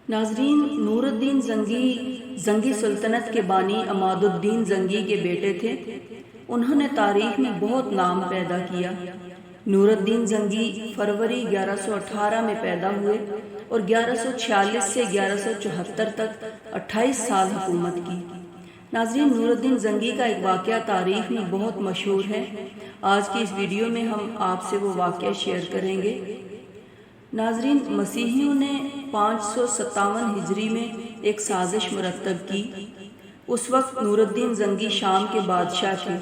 ناظرین، نور الدین زنگی سلطنت کے بانی عماد الدین زنگی کے بیٹے تھے۔ انہوں نے تاریخ میں بہت نام پیدا کیا۔ نور الدین زنگی فروری 1118 میں پیدا ہوئے اور 1146 سے 1174 تک 28 سال حکومت کی۔ ناظرین، نور الدین زنگی کا ایک واقعہ تاریخ میں بہت مشہور ہے۔ آج کی اس ویڈیو میں ہم آپ سے وہ واقعہ شیئر کریں گے۔ ناظرین، مسیحیوں نے 557 ہجری میں ایک سازش مرتب کی۔ اس وقت نور الدین زنگی شام کے بادشاہ تھے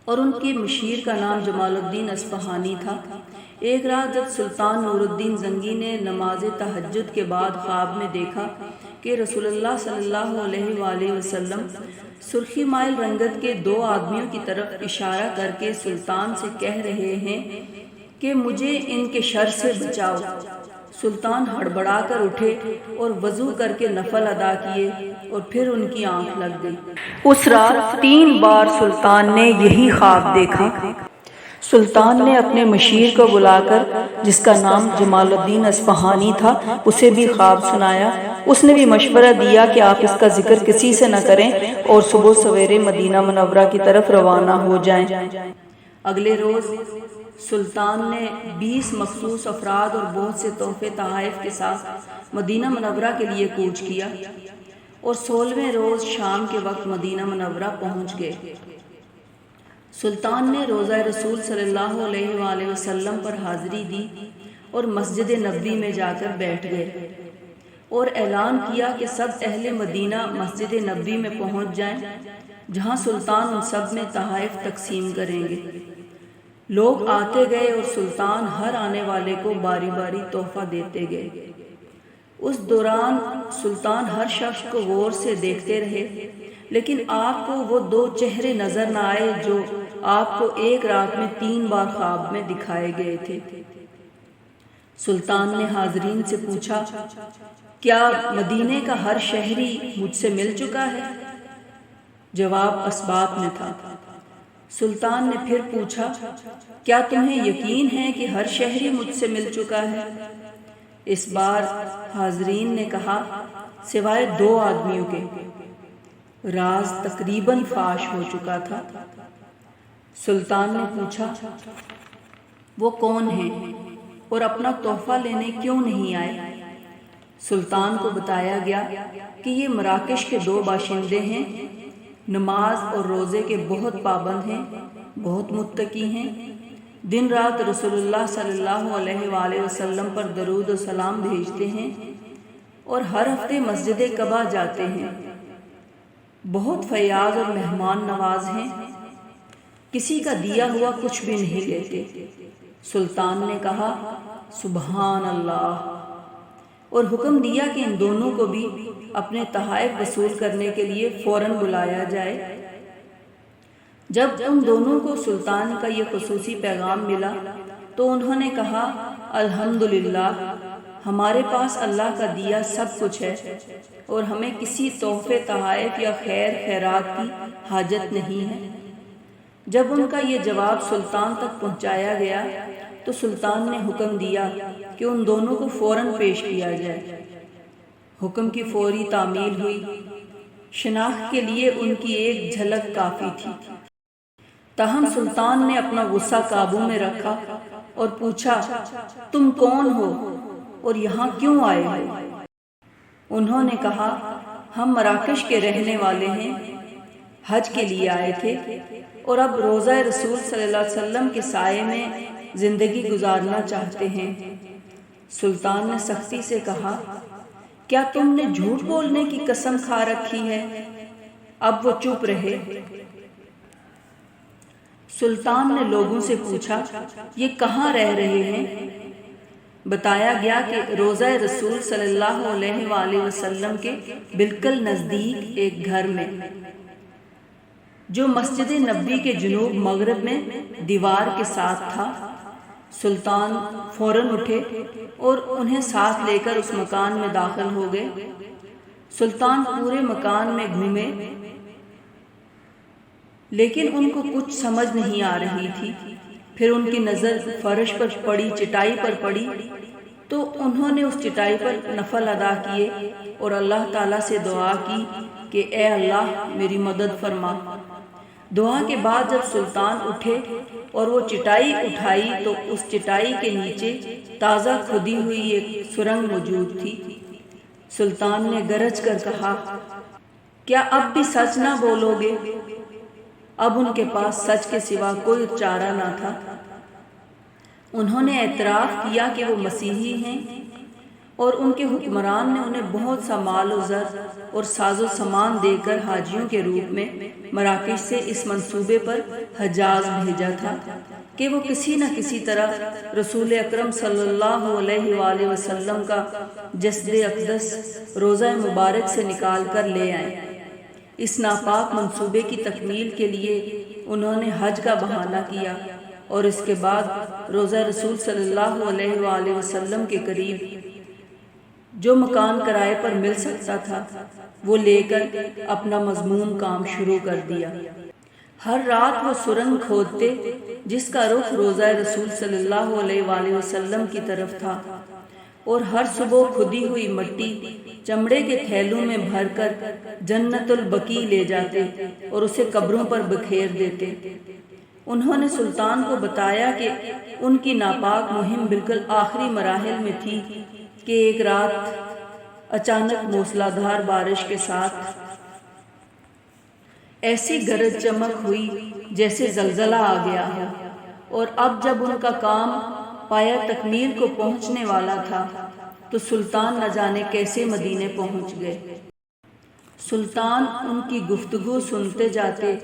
اور ان کے مشیر کا نام جمال الدین اصفہانی تھا۔ ایک رات جب سلطان نور الدین زنگی نے نماز تہجد کے بعد خواب میں دیکھا کہ رسول اللہ صلی اللہ علیہ وآلہ وسلم سرخی مائل رنگت کے دو آدمیوں کی طرف اشارہ کر کے سلطان سے کہہ رہے ہیں کہ مجھے ان کے شر سے بچاؤ، سلطان ہڑبڑا کر اٹھے اور وضو کر کے نفل ادا کیے اور پھر ان کی آنکھ لگ گئی۔ اس رات 3 بار سلطان نے یہی خواب دیکھا۔ سلطان نے اپنے مشیر کو بلا کر، جس کا نام جمال الدین اصفہانی تھا، اسے بھی خواب سنایا۔ اس نے بھی مشورہ دیا کہ آپ اس کا ذکر کسی سے نہ کریں اور صبح سویرے مدینہ منورہ کی طرف روانہ ہو جائیں۔ اگلے روز سلطان نے 20 مخصوص افراد اور بہت سے تحفے تحائف کے ساتھ مدینہ منورہ کے لیے کوچ کیا اور 16ویں روز شام کے وقت مدینہ منورہ پہنچ گئے۔ سلطان نے روضہ رسول صلی اللہ علیہ وآلہ وسلم پر حاضری دی اور مسجد نبوی میں جا کر بیٹھ گئے اور اعلان کیا کہ سب اہل مدینہ مسجد نبوی میں پہنچ جائیں، جہاں سلطان ان سب میں تحائف تقسیم کریں گے۔ لوگ آتے گئے اور سلطان ہر آنے والے کو باری باری تحفہ دیتے گئے۔ اس دوران سلطان ہر شخص کو غور سے دیکھتے رہے، لیکن آپ کو وہ 2 چہرے نظر نہ آئے جو آپ کو ایک رات میں 3 بار خواب میں دکھائے گئے تھے۔ سلطان نے حاضرین سے پوچھا، کیا مدینے کا ہر شہری مجھ سے مل چکا ہے؟ جواب اثبات میں تھا۔ سلطان نے پھر پوچھا، کیا تمہیں یقین ہے کہ ہر شہری مجھ سے مل چکا ہے؟ اس بار حاضرین نے کہا، سوائے 2 آدمیوں کے۔ راز تقریباً فاش ہو چکا تھا۔ سلطان نے پوچھا، وہ کون ہیں اور اپنا تحفہ لینے کیوں نہیں آئے؟ سلطان کو بتایا گیا کہ یہ مراکش کے 2 باشندے ہیں، نماز اور روزے کے بہت پابند ہیں، بہت متقی ہیں، دن رات رسول اللہ صلی اللہ علیہ وآلہ وسلم پر درود و سلام بھیجتے ہیں اور ہر ہفتے مسجد قباء جاتے ہیں، بہت فیاض اور مہمان نواز ہیں، کسی کا دیا ہوا کچھ بھی نہیں لیتے۔ سلطان نے کہا، سبحان اللہ، اور حکم دیا کہ ان دونوں کو بھی اپنے تحائف وصول کرنے کے لیے فوراً بلایا جائے۔ جب ان دونوں کو سلطان کا یہ خصوصی پیغام ملا تو انہوں نے کہا، الحمدللہ، ہمارے پاس اللہ کا دیا سب کچھ ہے اور ہمیں کسی تحفے تحائف یا خیر خیرات کی حاجت نہیں ہے۔ جب ان کا یہ جواب سلطان تک پہنچایا گیا تو سلطان نے حکم دیا کہ ان دونوں کو فوراً پیش کیا جائے۔ حکم کی فوری تعمیل ہوئی۔ شناخت کے لیے ان کی ایک جھلک کافی تھی، تاہم سلطان نے اپنا غصہ قابو میں رکھا اور پوچھا، تم کون ہو اور یہاں کیوں آئے ہو؟ انہوں نے کہا، ہم مراکش کے رہنے والے ہیں، حج کے لیے آئے تھے اور اب روضہ رسول صلی اللہ علیہ وسلم کے سائے میں زندگی گزارنا چاہتے ہیں۔ سلطان نے سختی سے کہا، کیا تم نے جھوٹ بولنے کی قسم کھا رکھی ہے؟ اب وہ چپ رہے۔ سلطان نے لوگوں سے پوچھا، یہ کہاں رہ رہے ہیں؟ بتایا گیا کہ روضہ رسول صلی اللہ علیہ وآلہ وسلم کے بالکل نزدیک ایک گھر میں، جو مسجد نبوی کے جنوب مغرب میں دیوار کے ساتھ تھا۔ سلطان فوراً اٹھے اور انہیں ساتھ لے کر اس مکان میں داخل ہو گئے۔ سلطان پورے مکان میں گھومے لیکن ان کو کچھ سمجھ نہیں آ رہی تھی۔ پھر ان کی نظر فرش پر پڑی چٹائی پر پڑی تو انہوں نے اس چٹائی پر نفل ادا کیے اور اللہ تعالیٰ سے دعا کی کہ اے اللہ میری مدد فرما۔ دعا کے بعد جب سلطان اٹھے اور وہ چٹائی اٹھائی تو اس چٹائی کے نیچے تازہ کھودی ہوئی ایک سرنگ موجود تھی۔ سلطان نے گرج کر کہا، کیا اب بھی سچ نہ بولو گے؟ اب ان کے پاس سچ کے سوا کوئی چارہ نہ تھا۔ انہوں نے اعتراف کیا کہ وہ مسیحی ہیں اور ان کے حکمران نے انہیں بہت سا مال و زر اور ساز و سامان دے کر حاجیوں کے روپ میں مراکش سے اس منصوبے پر حجاز بھیجا تھا کہ وہ کسی نہ کسی طرح رسول اکرم صلی اللہ علیہ وآلہ وسلم کا جسد اقدس روضہ مبارک سے نکال کر لے آئیں۔ اس ناپاک منصوبے کی تکمیل کے لیے انہوں نے حج کا بہانہ کیا اور اس کے بعد روضہ رسول صلی اللہ علیہ وآلہ وسلم کے قریب جو مکان کرائے پر مل سکتا تھا وہ لے کر اپنا مذموم کام شروع کر دیا۔ ہر رات وہ سرنگ کھودتے جس کا رخ روضہ رسول صلی اللہ علیہ وآلہ وسلم کی طرف تھا، اور ہر صبح کھدی ہوئی مٹی چمڑے کے تھیلوں میں بھر کر جنت البقیع لے جاتے اور اسے قبروں پر بکھیر دیتے۔ انہوں نے سلطان کو بتایا کہ ان کی ناپاک مہم بالکل آخری مراحل میں تھی کہ ایک رات اچانک موسلا دھار بارش کے ساتھ ایسی گرج چمک ہوئی جیسے زلزلہ آ گیا ہو، اور اب جب ان کا کام پایا تکمیل کو پہنچنے والا تھا تو سلطان نہ جانے کیسے مدینے پہنچ گئے۔ سلطان ان کی گفتگو سنتے جاتے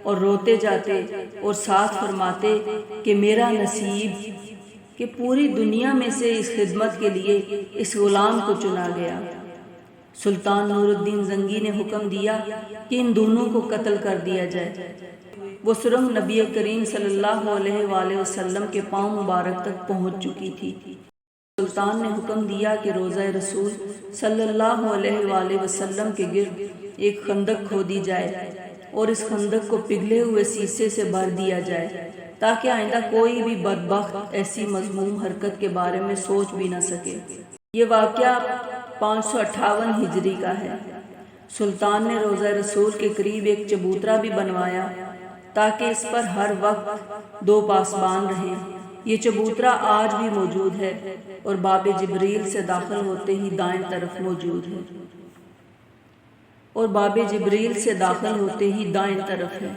اور روتے جاتے اور ساتھ فرماتے کہ میرا نصیب کہ پوری دنیا میں سے اس خدمت کے لیے اس غلام کو چنا گیا۔ سلطان نور الدین زنگی نے حکم دیا کہ ان دونوں کو قتل کر دیا جائے۔ وہ سرنگ نبی کریم صلی اللہ علیہ وآلہ وسلم کے پاؤں مبارک تک پہنچ چکی تھی۔ سلطان نے حکم دیا کہ روضہ رسول صلی اللہ علیہ وآلہ وسلم کے گرد ایک خندق کھودی جائے اور اس خندق کو پگھلے ہوئے سیسے سے بھر دیا جائے تاکہ آئندہ کوئی بھی بدبخت ایسی مذموم حرکت کے بارے میں سوچ بھی نہ سکے۔ یہ واقعہ 558 ہجری کا ہے۔ سلطان نے روضہ رسول کے قریب ایک چبوترا بھی بنوایا تاکہ اس پر ہر وقت 2 پاسبان رہیں۔ یہ چبوترا آج بھی موجود ہے اور باب جبریل سے داخل ہوتے ہی دائیں طرف موجود ہے اور باب جبریل سے داخل ہوتے ہی دائیں طرف ہے۔